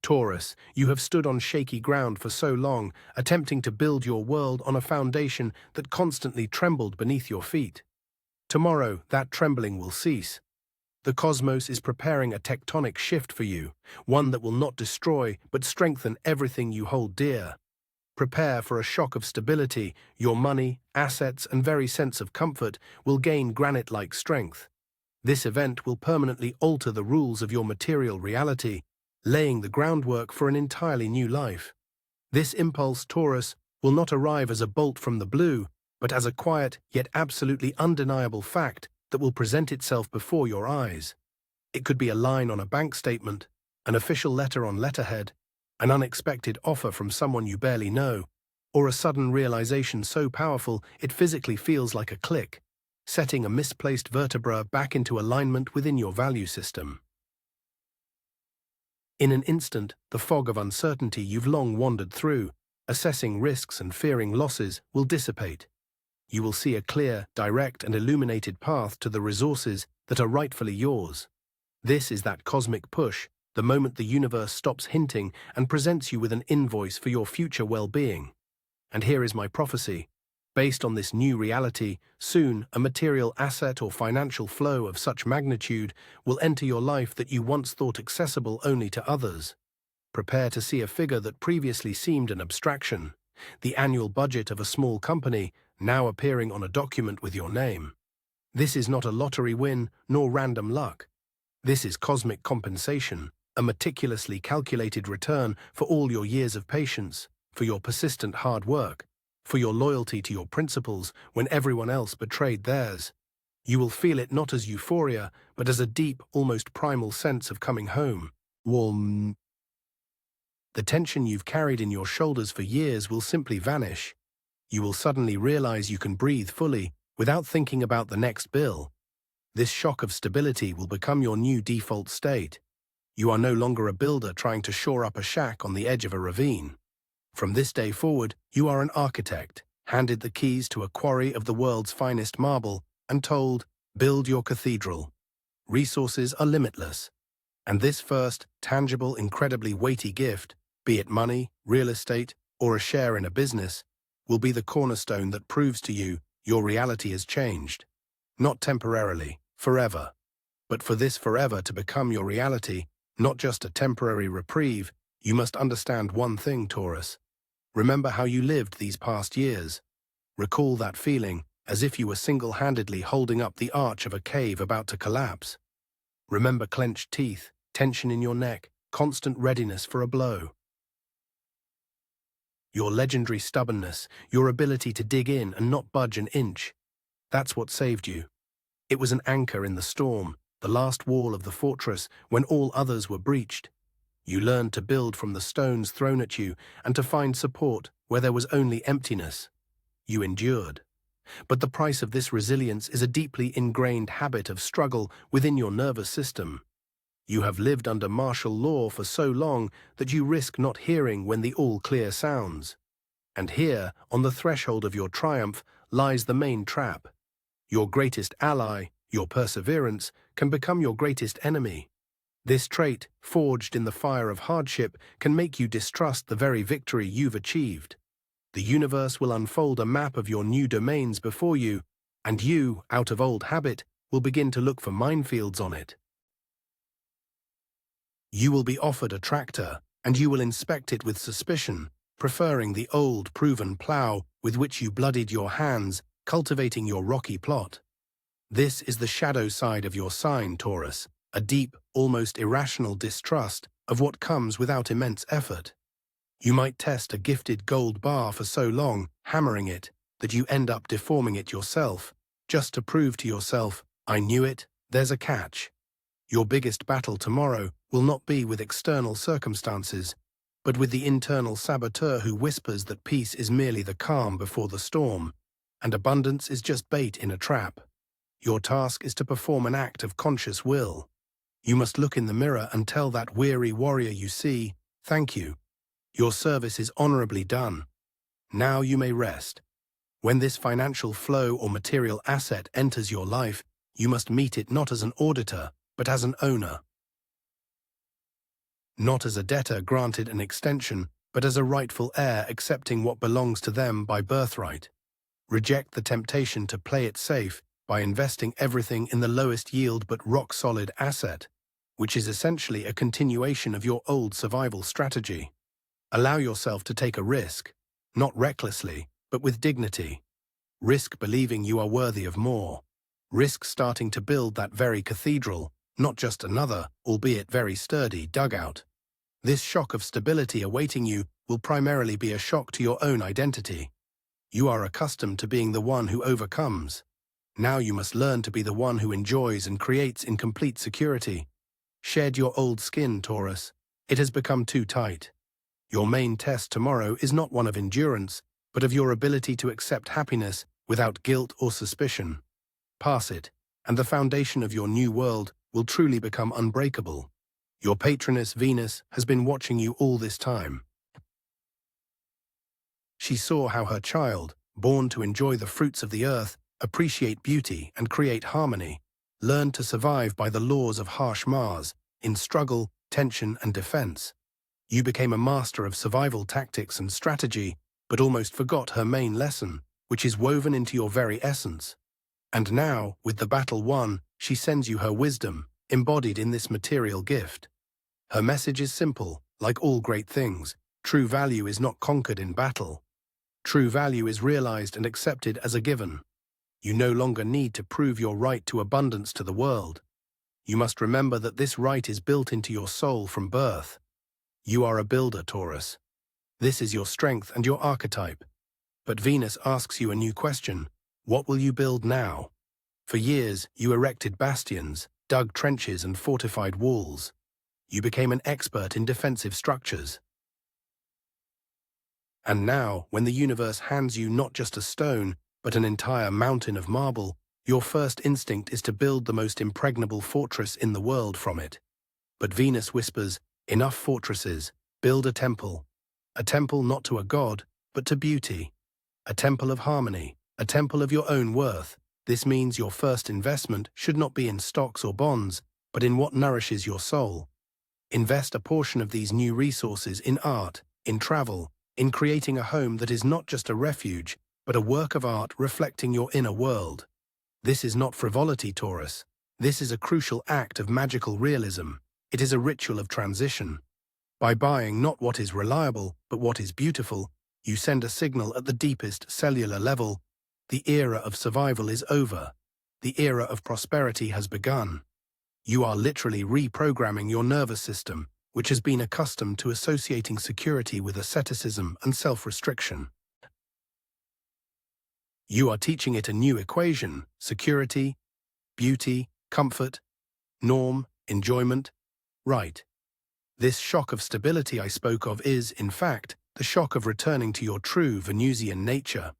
Taurus, you have stood on shaky ground for so long, attempting to build your world on a foundation that constantly trembled beneath your feet. Tomorrow, that trembling will cease. The cosmos is preparing a tectonic shift for you, one that will not destroy but strengthen everything you hold dear. Prepare for a shock of stability. Your money, assets, and very sense of comfort will gain granite-like strength. This event will permanently alter the rules of your material reality, laying the groundwork for an entirely new life. This impulse, Taurus, will not arrive as a bolt from the blue, but as a quiet yet absolutely undeniable fact that will present itself before your eyes. It could be a line on a bank statement, an official letter on letterhead, an unexpected offer from someone you barely know, or a sudden realization so powerful it physically feels like a click, setting a misplaced vertebra back into alignment within your value system. In an instant, the fog of uncertainty you've long wandered through, assessing risks and fearing losses, will dissipate. You will see a clear, direct, and illuminated path to the resources that are rightfully yours. This is that cosmic push, the moment the universe stops hinting and presents you with an invoice for your future well-being. And here is my prophecy. Based on this new reality, soon a material asset or financial flow of such magnitude will enter your life that you once thought accessible only to others. Prepare to see a figure that previously seemed an abstraction, the annual budget of a small company now appearing on a document with your name. This is not a lottery win nor random luck. This is cosmic compensation, a meticulously calculated return for all your years of patience, for your persistent hard work, for your loyalty to your principles when everyone else betrayed theirs. You will feel it not as euphoria, but as a deep, almost primal sense of coming home. Warm. The tension you've carried in your shoulders for years will simply vanish. You will suddenly realize you can breathe fully without thinking about the next bill. This shock of stability will become your new default state. You are no longer a builder trying to shore up a shack on the edge of a ravine. From this day forward, you are an architect, handed the keys to a quarry of the world's finest marble, and told, build your cathedral. Resources are limitless. And this first, tangible, incredibly weighty gift, be it money, real estate, or a share in a business, will be the cornerstone that proves to you your reality has changed. Not temporarily, forever. But for this forever to become your reality, not just a temporary reprieve, you must understand one thing, Taurus. Remember how you lived these past years. Recall that feeling, as if you were single-handedly holding up the arch of a cave about to collapse. Remember clenched teeth, tension in your neck, constant readiness for a blow. Your legendary stubbornness, your ability to dig in and not budge an inch. That's what saved you. It was an anchor in the storm, the last wall of the fortress when all others were breached. You learned to build from the stones thrown at you and to find support where there was only emptiness. You endured. But the price of this resilience is a deeply ingrained habit of struggle within your nervous system. You have lived under martial law for so long that you risk not hearing when the all-clear sounds. And here, on the threshold of your triumph, lies the main trap. Your greatest ally, your perseverance, can become your greatest enemy. This trait, forged in the fire of hardship, can make you distrust the very victory you've achieved. The universe will unfold a map of your new domains before you, and you, out of old habit, will begin to look for minefields on it. You will be offered a tractor, and you will inspect it with suspicion, preferring the old, proven plough with which you bloodied your hands, cultivating your rocky plot. This is the shadow side of your sign, Taurus, a deep, almost irrational distrust of what comes without immense effort. You might test a gifted gold bar for so long, hammering it, that you end up deforming it yourself, just to prove to yourself, I knew it, there's a catch. Your biggest battle tomorrow will not be with external circumstances, but with the internal saboteur who whispers that peace is merely the calm before the storm, and abundance is just bait in a trap. Your task is to perform an act of conscious will. You must look in the mirror and tell that weary warrior you see, thank you. Your service is honorably done. Now you may rest. When this financial flow or material asset enters your life, you must meet it not as an auditor, but as an owner. not as a debtor granted an extension, but as a rightful heir accepting what belongs to them by birthright. Reject the temptation to play it safe by investing everything in the lowest yield but rock-solid asset, which is essentially a continuation of your old survival strategy. Allow yourself to take a risk, not recklessly, but with dignity. Risk believing you are worthy of more. Risk starting to build that very cathedral, not just another, albeit very sturdy, dugout. This shock of stability awaiting you will primarily be a shock to your own identity. You are accustomed to being the one who overcomes. Now you must learn to be the one who enjoys and creates in complete security. Shed your old skin, Taurus. It has become too tight. Your main test tomorrow is not one of endurance, but of your ability to accept happiness without guilt or suspicion. Pass it, and the foundation of your new world will truly become unbreakable. Your patroness Venus has been watching you all this time. She saw how her child, born to enjoy the fruits of the earth, appreciate beauty and create harmony, learned to survive by the laws of harsh Mars, in struggle, tension and defense. You became a master of survival tactics and strategy, but almost forgot her main lesson, which is woven into your very essence. And now, with the battle won, she sends you her wisdom, embodied in this material gift. Her message is simple, like all great things. True value is not conquered in battle. True value is realized and accepted as a given. You no longer need to prove your right to abundance to the world. You must remember that this right is built into your soul from birth. You are a builder, Taurus. This is your strength and your archetype. But Venus asks you a new question. What will you build now? For years, you erected bastions, dug trenches and fortified walls. You became an expert in defensive structures. And now, when the universe hands you not just a stone, but an entire mountain of marble, your first instinct is to build the most impregnable fortress in the world from it. But Venus whispers, enough fortresses, build a temple. A temple not to a god, but to beauty. A temple of harmony, a temple of your own worth. This means your first investment should not be in stocks or bonds, but in what nourishes your soul. Invest a portion of these new resources in art, in travel, in creating a home that is not just a refuge, but a work of art reflecting your inner world. This is not frivolity, Taurus. This is a crucial act of magical realism. It is a ritual of transition. By buying not what is reliable, but what is beautiful, you send a signal at the deepest cellular level. The era of survival is over. The era of prosperity has begun. You are literally reprogramming your nervous system, which has been accustomed to associating security with asceticism and self-restriction. You are teaching it a new equation: security, beauty, comfort, norm, enjoyment, right. This shock of stability I spoke of is, in fact, the shock of returning to your true Venusian nature.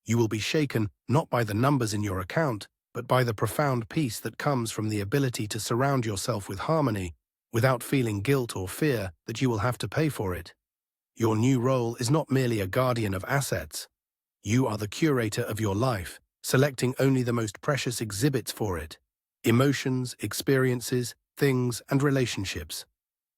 You will be shaken not by the numbers in your account, but by the profound peace that comes from the ability to surround yourself with harmony, without feeling guilt or fear that you will have to pay for it. Your new role is not merely a guardian of assets. You are the curator of your life, selecting only the most precious exhibits for it: emotions, experiences, things, and relationships.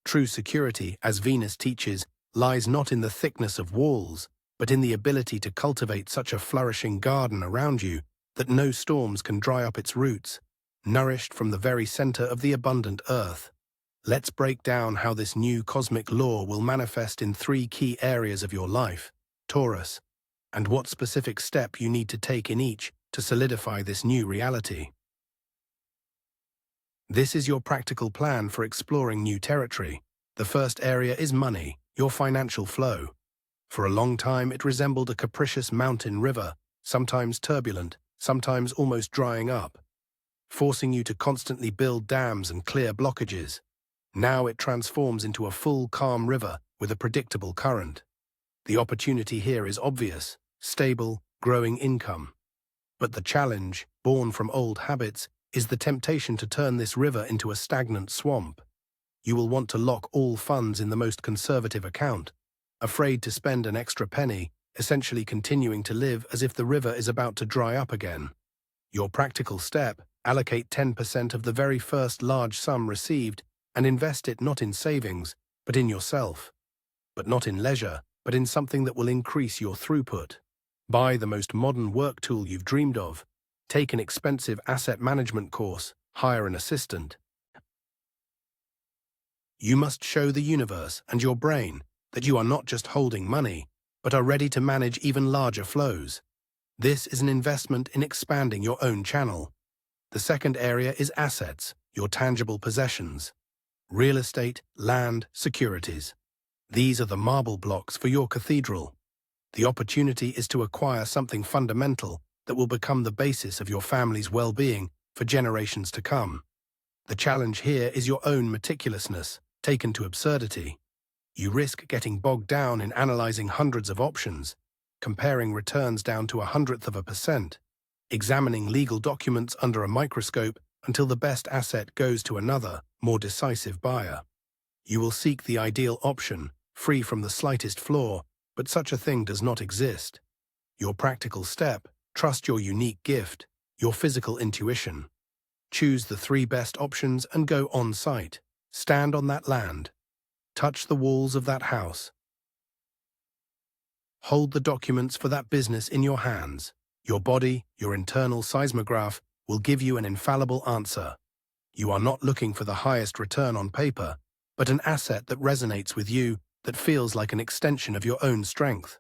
True security, as Venus teaches, lies not in the thickness of walls, but in the ability to cultivate such a flourishing garden around you that no storms can dry up its roots, nourished from the very center of the abundant earth. Let's break down how this new cosmic law will manifest in 3 key areas of your life, Taurus, and what specific step you need to take in each to solidify this new reality. This is your practical plan for exploring new territory. The first area is money, your financial flow. For a long time it resembled a capricious mountain river, sometimes turbulent, sometimes almost drying up, forcing you to constantly build dams and clear blockages. Now it transforms into a full, calm river with a predictable current. The opportunity here is obvious: stable, growing income. But the challenge, born from old habits, is the temptation to turn this river into a stagnant swamp. You will want to lock all funds in the most conservative account, afraid to spend an extra penny, essentially continuing to live as if the river is about to dry up again. Your practical step: allocate 10% of the very first large sum received and invest it not in savings, but in yourself. But not in leisure, but in something that will increase your throughput. Buy the most modern work tool you've dreamed of. Take an expensive asset management course. Hire an assistant. You must show the universe and your brain that you are not just holding money, but are ready to manage even larger flows. This is an investment in expanding your own channel. The second area is assets, your tangible possessions. Real estate, land, securities. These are the marble blocks for your cathedral. The opportunity is to acquire something fundamental that will become the basis of your family's well-being for generations to come. The challenge here is your own meticulousness, taken to absurdity. You risk getting bogged down in analyzing hundreds of options, comparing returns down to 0.01%, examining legal documents under a microscope until the best asset goes to another, more decisive buyer. You will seek the ideal option, free from the slightest flaw, but such a thing does not exist. Your practical step: trust your unique gift, your physical intuition. Choose the 3 best options and go on-site. Stand on that land. Touch the walls of that house. Hold the documents for that business in your hands. Your body, your internal seismograph, will give you an infallible answer. You are not looking for the highest return on paper, but an asset that resonates with you, that feels like an extension of your own strength.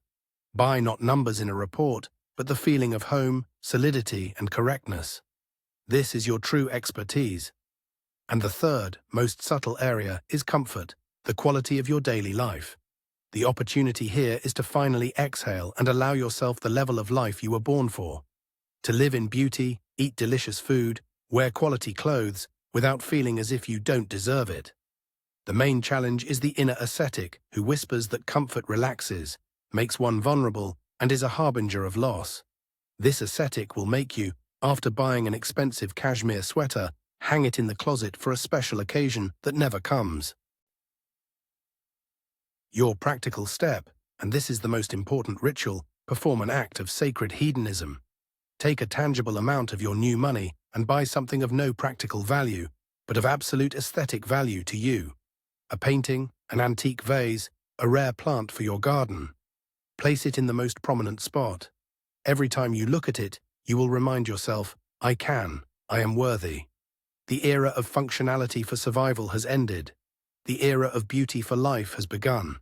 Buy not numbers in a report, but the feeling of home, solidity, and correctness. This is your true expertise. And the third, most subtle area is comfort, the quality of your daily life. The opportunity here is to finally exhale and allow yourself the level of life you were born for. To live in beauty, eat delicious food, wear quality clothes, without feeling as if you don't deserve it. The main challenge is the inner ascetic who whispers that comfort relaxes, makes one vulnerable, and is a harbinger of loss. This ascetic will make you, after buying an expensive cashmere sweater, hang it in the closet for a special occasion that never comes. Your practical step, and this is the most important ritual, perform an act of sacred hedonism. Take a tangible amount of your new money and buy something of no practical value, but of absolute aesthetic value to you. A painting, an antique vase, a rare plant for your garden. Place it in the most prominent spot. Every time you look at it, you will remind yourself, I am worthy. The era of functionality for survival has ended. The era of beauty for life has begun.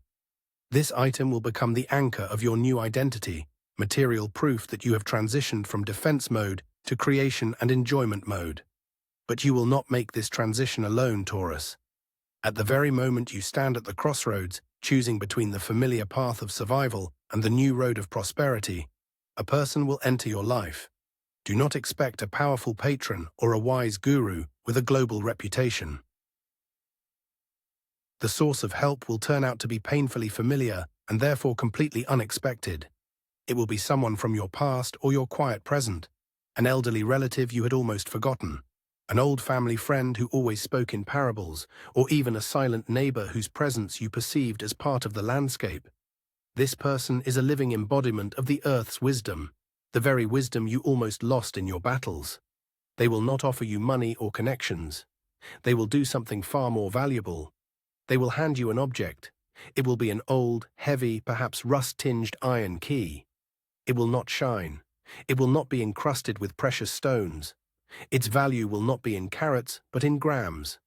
This item will become the anchor of your new identity, material proof that you have transitioned from defense mode to creation and enjoyment mode. But you will not make this transition alone, Taurus. At the very moment you stand at the crossroads, choosing between the familiar path of survival and the new road of prosperity, a person will enter your life. Do not expect a powerful patron or a wise guru with a global reputation. The source of help will turn out to be painfully familiar and therefore completely unexpected. It will be someone from your past or your quiet present, an elderly relative you had almost forgotten, an old family friend who always spoke in parables, or even a silent neighbor whose presence you perceived as part of the landscape. This person is a living embodiment of the earth's wisdom, the very wisdom you almost lost in your battles. They will not offer you money or connections. They will do something far more valuable. They will hand you an object. It will be an old, heavy, perhaps rust-tinged iron key. It will not shine. It will not be encrusted with precious stones. Its value will not be in carats, but in grams.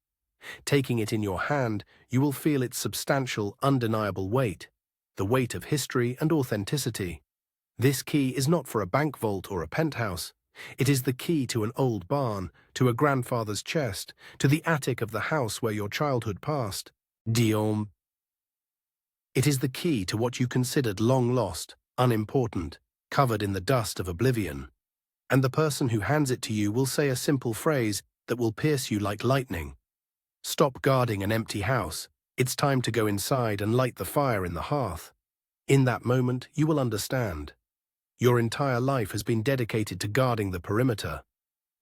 Taking it in your hand, you will feel its substantial, undeniable weight, the weight of history and authenticity. This key is not for a bank vault or a penthouse. It is the key to an old barn, to a grandfather's chest, to the attic of the house where your childhood passed. Diom. It is the key to what you considered long lost, unimportant, covered in the dust of oblivion. And the person who hands it to you will say a simple phrase that will pierce you like lightning. Stop guarding an empty house. It's time to go inside and light the fire in the hearth. In that moment, you will understand. Your entire life has been dedicated to guarding the perimeter.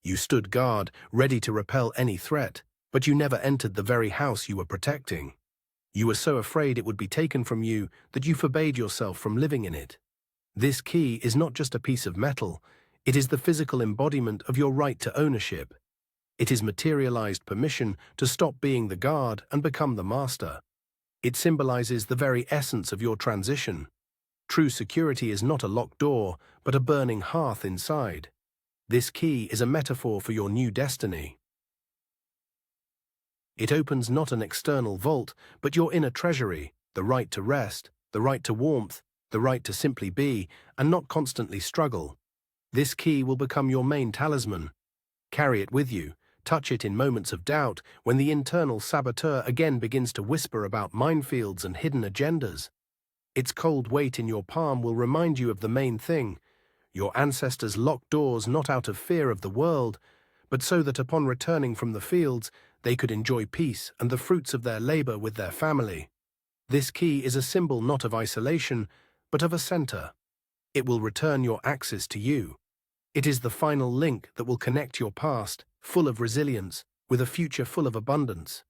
You stood guard, ready to repel any threat, but you never entered the very house you were protecting. You were so afraid it would be taken from you that you forbade yourself from living in it. This key is not just a piece of metal. It is the physical embodiment of your right to ownership. It is materialized permission to stop being the guard and become the master. It symbolizes the very essence of your transition. True security is not a locked door, but a burning hearth inside. This key is a metaphor for your new destiny. It opens not an external vault, but your inner treasury, the right to rest, the right to warmth, the right to simply be, and not constantly struggle. This key will become your main talisman. Carry it with you, touch it in moments of doubt, when the internal saboteur again begins to whisper about minefields and hidden agendas. Its cold weight in your palm will remind you of the main thing. Your ancestors locked doors not out of fear of the world, but so that upon returning from the fields, they could enjoy peace and the fruits of their labor with their family. This key is a symbol not of isolation, but of a center. It will return your axis to you. It is the final link that will connect your past, full of resilience, with a future full of abundance.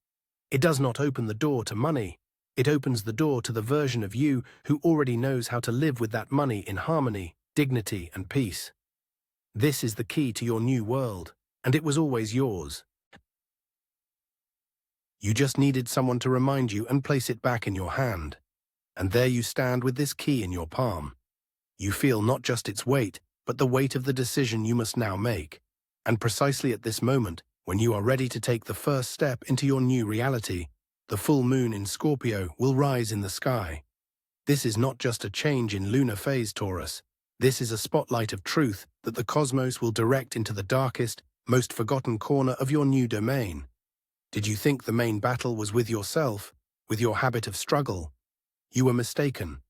It does not open the door to money. It opens the door to the version of you who already knows how to live with that money in harmony, dignity, and peace. This is the key to your new world, and it was always yours. You just needed someone to remind you and place it back in your hand. And there you stand with this key in your palm. You feel not just its weight, but the weight of the decision you must now make. And precisely at this moment, when you are ready to take the first step into your new reality, the full moon in Scorpio will rise in the sky. This is not just a change in lunar phase, Taurus. This is a spotlight of truth that the cosmos will direct into the darkest, most forgotten corner of your new domain. Did you think the main battle was with yourself, with your habit of struggle? You were mistaken.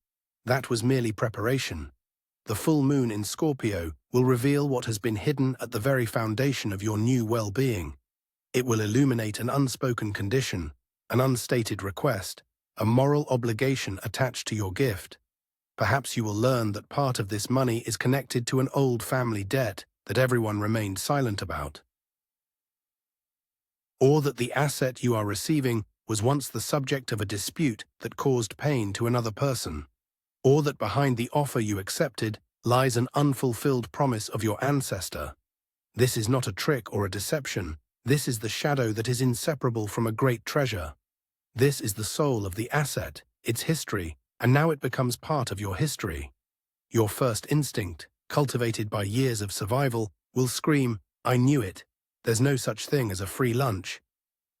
That was merely preparation. The full moon in Scorpio will reveal what has been hidden at the very foundation of your new well-being. It will illuminate an unspoken condition, an unstated request, a moral obligation attached to your gift. Perhaps you will learn that part of this money is connected to an old family debt that everyone remained silent about. Or that the asset you are receiving was once the subject of a dispute that caused pain to another person. Or that behind the offer you accepted lies an unfulfilled promise of your ancestor. This is not a trick or a deception. This is the shadow that is inseparable from a great treasure. This is the soul of the asset, its history, and now it becomes part of your history. Your first instinct, cultivated by years of survival, will scream, "I knew it. There's no such thing as a free lunch."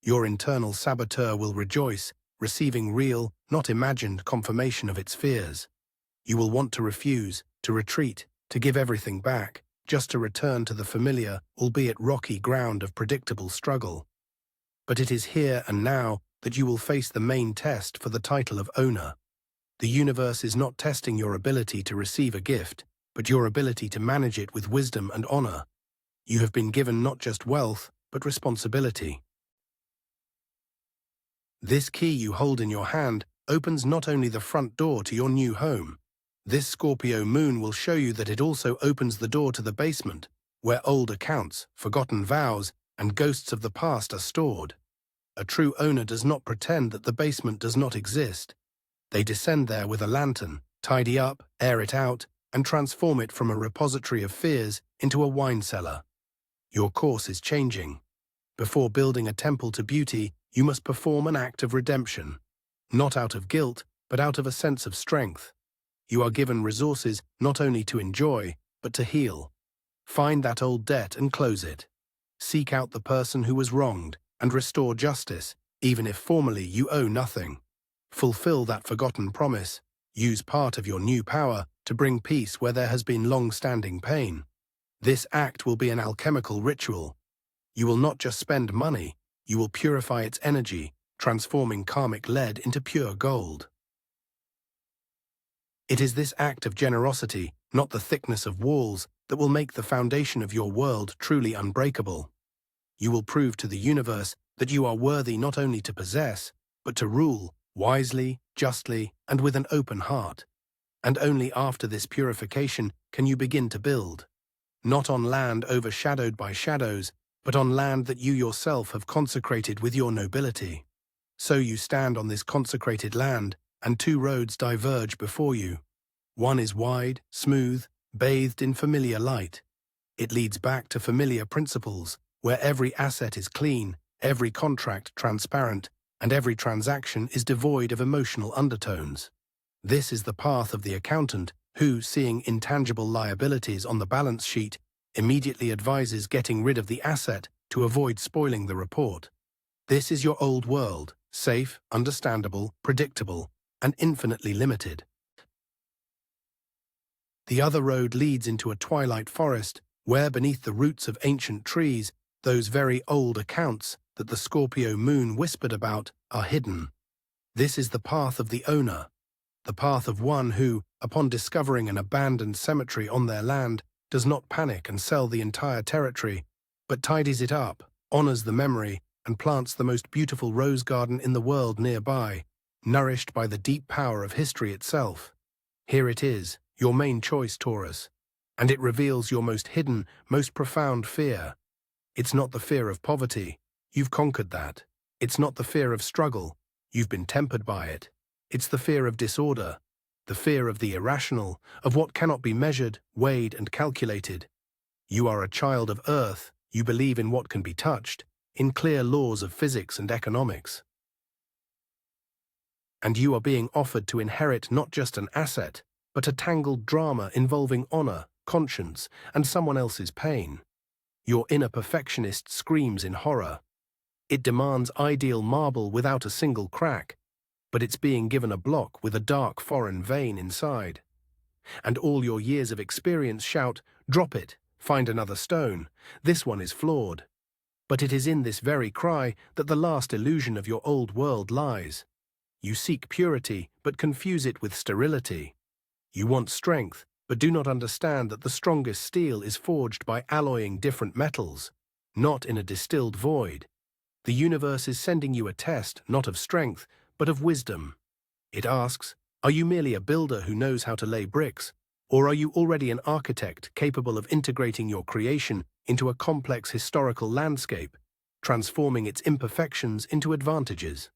Your internal saboteur will rejoice, receiving real, not imagined confirmation of its fears. You will want to refuse, to retreat, to give everything back, just to return to the familiar, albeit rocky ground of predictable struggle. But it is here and now that you will face the main test for the title of owner. The universe is not testing your ability to receive a gift, but your ability to manage it with wisdom and honor. You have been given not just wealth, but responsibility. This key you hold in your hand opens not only the front door to your new home. This Scorpio moon will show you that it also opens the door to the basement, where old accounts, forgotten vows, and ghosts of the past are stored. A true owner does not pretend that the basement does not exist. They descend there with a lantern, tidy up, air it out, and transform it from a repository of fears into a wine cellar. Your course is changing. Before building a temple to beauty, you must perform an act of redemption. Not out of guilt, but out of a sense of strength. You are given resources not only to enjoy, but to heal. Find that old debt and close it. Seek out the person who was wronged and restore justice, even if formally you owe nothing. Fulfill that forgotten promise. Use part of your new power to bring peace where there has been long-standing pain. This act will be an alchemical ritual. You will not just spend money, you will purify its energy, transforming karmic lead into pure gold. It is this act of generosity, not the thickness of walls, that will make the foundation of your world truly unbreakable. You will prove to the universe that you are worthy not only to possess, but to rule, wisely, justly, and with an open heart. And only after this purification can you begin to build. Not on land overshadowed by shadows, but on land that you yourself have consecrated with your nobility. So you stand on this consecrated land, and two roads diverge before you. One is wide, smooth, bathed in familiar light. It leads back to familiar principles, where every asset is clean, every contract transparent, and every transaction is devoid of emotional undertones. This is the path of the accountant who, seeing intangible liabilities on the balance sheet, immediately advises getting rid of the asset to avoid spoiling the report. This is your old world, safe, understandable, predictable, and infinitely limited. The other road leads into a twilight forest where, beneath the roots of ancient trees, those very old accounts that the Scorpio moon whispered about are hidden. This is the path of the owner, the path of one who, upon discovering an abandoned cemetery on their land, does not panic and sell the entire territory, but tidies it up, honors the memory, and plants the most beautiful rose garden in the world nearby, nourished by the deep power of history itself. Here it is, your main choice, Taurus, and it reveals your most hidden, most profound fear. It's not the fear of poverty. You've conquered that. It's not the fear of struggle. You've been tempered by it. It's the fear of disorder, the fear of the irrational, of what cannot be measured, weighed, and calculated. You are a child of Earth. You believe in what can be touched, in clear laws of physics and economics. And you are being offered to inherit not just an asset, but a tangled drama involving honor, conscience, and someone else's pain. Your inner perfectionist screams in horror. It demands ideal marble without a single crack, but it's being given a block with a dark foreign vein inside. And all your years of experience shout, "Drop it, find another stone, this one is flawed." But it is in this very cry that the last illusion of your old world lies. You seek purity, but confuse it with sterility. You want strength, but do not understand that the strongest steel is forged by alloying different metals, not in a distilled void. The universe is sending you a test, not of strength, but of wisdom. It asks, are you merely a builder who knows how to lay bricks, or are you already an architect capable of integrating your creation into a complex historical landscape, transforming its imperfections into advantages?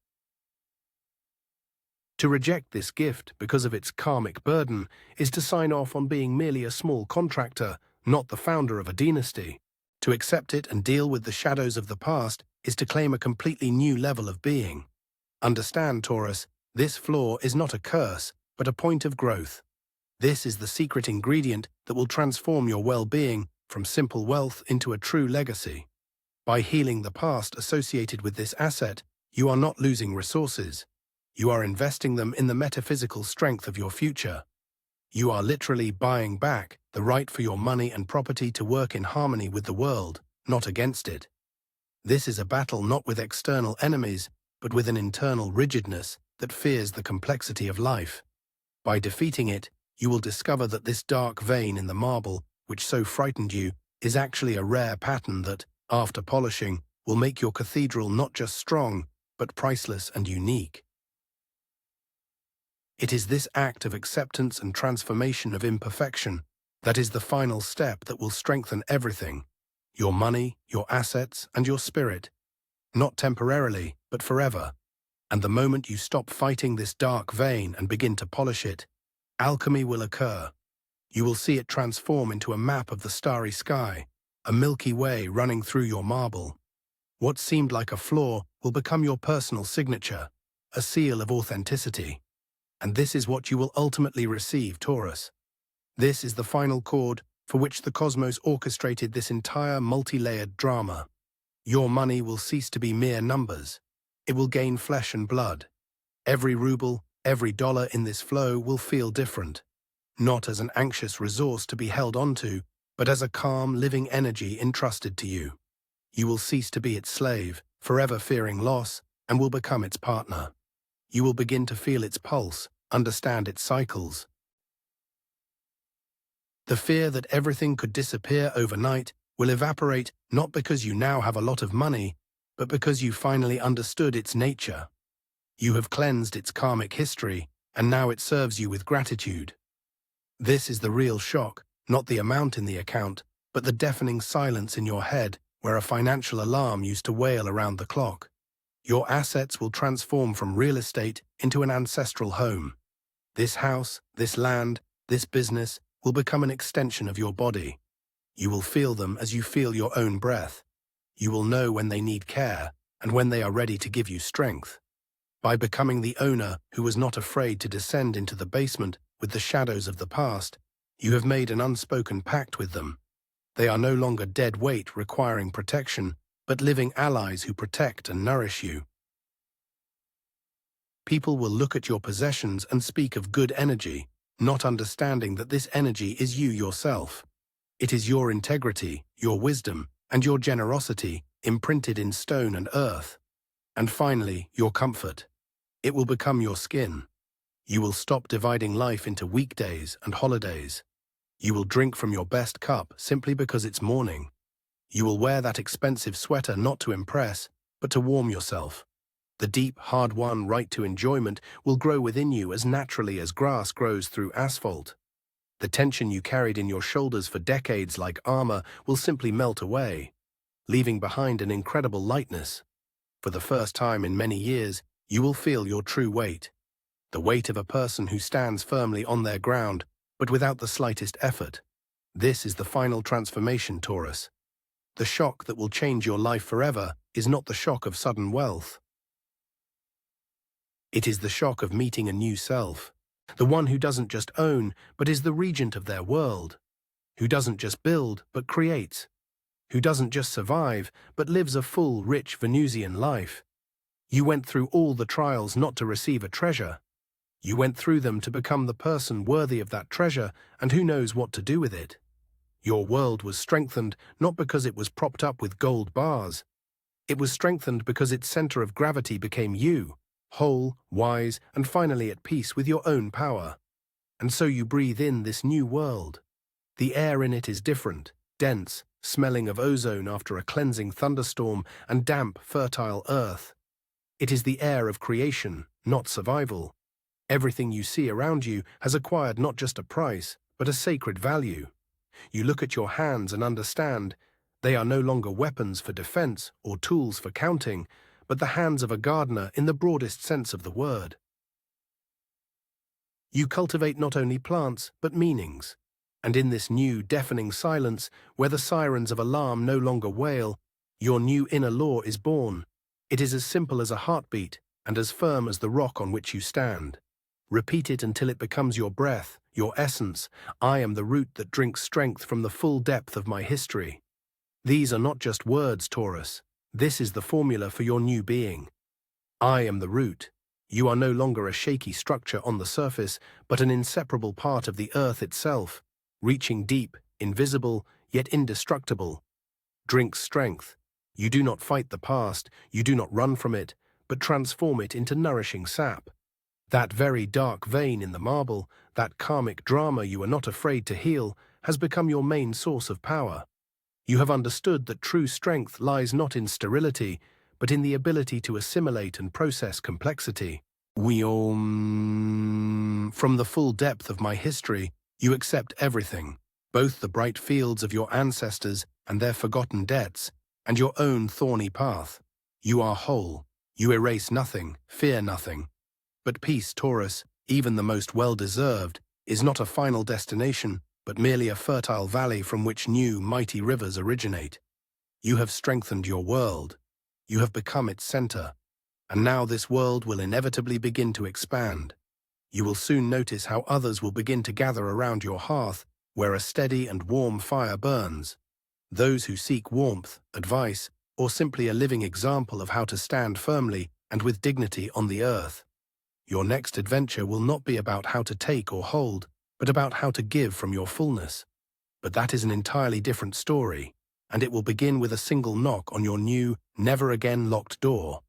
To reject this gift because of its karmic burden is to sign off on being merely a small contractor, not the founder of a dynasty. To accept it and deal with the shadows of the past is to claim a completely new level of being. Understand, Taurus, this flaw is not a curse, but a point of growth. This is the secret ingredient that will transform your well-being from simple wealth into a true legacy. By healing the past associated with this asset, you are not losing resources. You are investing them in the metaphysical strength of your future. You are literally buying back the right for your money and property to work in harmony with the world, not against it. This is a battle not with external enemies, but with an internal rigidness that fears the complexity of life. By defeating it, you will discover that this dark vein in the marble, which so frightened you, is actually a rare pattern that, after polishing, will make your cathedral not just strong, but priceless and unique. It is this act of acceptance and transformation of imperfection that is the final step that will strengthen everything, your money, your assets, and your spirit, not temporarily, but forever. And the moment you stop fighting this dark vein and begin to polish it, alchemy will occur. You will see it transform into a map of the starry sky, a Milky Way running through your marble. What seemed like a flaw will become your personal signature, a seal of authenticity. And this is what you will ultimately receive, Taurus. This is the final chord for which the cosmos orchestrated this entire multi-layered drama. Your money will cease to be mere numbers. It will gain flesh and blood. Every ruble, every dollar in this flow will feel different, not as an anxious resource to be held onto, but as a calm, living energy entrusted to you. You will cease to be its slave, forever fearing loss, and will become its partner. You will begin to feel its pulse, understand its cycles. The fear that everything could disappear overnight will evaporate not because you now have a lot of money, but because you finally understood its nature. You have cleansed its karmic history, and now it serves you with gratitude. This is the real shock, not the amount in the account, but the deafening silence in your head where a financial alarm used to wail around the clock. Your assets will transform from real estate into an ancestral home. This house, this land, this business will become an extension of your body. You will feel them as you feel your own breath. You will know when they need care and when they are ready to give you strength. By becoming the owner who was not afraid to descend into the basement with the shadows of the past, you have made an unspoken pact with them. They are no longer dead weight requiring protection, but living allies who protect and nourish you. People will look at your possessions and speak of good energy, not understanding that this energy is you yourself. It is your integrity, your wisdom, and your generosity imprinted in stone and earth. And finally, your comfort. It will become your skin. You will stop dividing life into weekdays and holidays. You will drink from your best cup simply because it's morning. You will wear that expensive sweater not to impress, but to warm yourself. The deep, hard-won right to enjoyment will grow within you as naturally as grass grows through asphalt. The tension you carried in your shoulders for decades like armor will simply melt away, leaving behind an incredible lightness. For the first time in many years, you will feel your true weight. The weight of a person who stands firmly on their ground, but without the slightest effort. This is the final transformation, Taurus. The shock that will change your life forever is not the shock of sudden wealth. It is the shock of meeting a new self, the one who doesn't just own, but is the regent of their world, who doesn't just build, but creates, who doesn't just survive, but lives a full, rich Venusian life. You went through all the trials not to receive a treasure. You went through them to become the person worthy of that treasure, and who knows what to do with it. Your world was strengthened not because it was propped up with gold bars. It was strengthened because its center of gravity became you, whole, wise, and finally at peace with your own power. And so you breathe in this new world. The air in it is different, dense, smelling of ozone after a cleansing thunderstorm and damp, fertile earth. It is the air of creation, not survival. Everything you see around you has acquired not just a price, but a sacred value. You look at your hands and understand they are no longer weapons for defense or tools for counting, but the hands of a gardener in the broadest sense of the word. You cultivate not only plants, but meanings. And in this new, deafening silence, where the sirens of alarm no longer wail, your new inner law is born. It is as simple as a heartbeat and as firm as the rock on which you stand. Repeat it until it becomes your breath, your essence. I am the root that drinks strength from the full depth of my history. These are not just words, Taurus. This is the formula for your new being. I am the root. You are no longer a shaky structure on the surface, but an inseparable part of the earth itself, reaching deep, invisible, yet indestructible. Drink strength. You do not fight the past, you do not run from it, but transform it into nourishing sap. That very dark vein in the marble, that karmic drama you are not afraid to heal, has become your main source of power. You have understood that true strength lies not in sterility, but in the ability to assimilate and process complexity. From the full depth of my history, you accept everything, both the bright fields of your ancestors and their forgotten debts, and your own thorny path. You are whole. You erase nothing, fear nothing. But peace, Taurus, even the most well-deserved, is not a final destination, but merely a fertile valley from which new, mighty rivers originate. You have strengthened your world. You have become its center. And now this world will inevitably begin to expand. You will soon notice how others will begin to gather around your hearth, where a steady and warm fire burns. Those who seek warmth, advice, or simply a living example of how to stand firmly and with dignity on the earth. Your next adventure will not be about how to take or hold, but about how to give from your fullness. But that is an entirely different story, and it will begin with a single knock on your new, never-again locked door.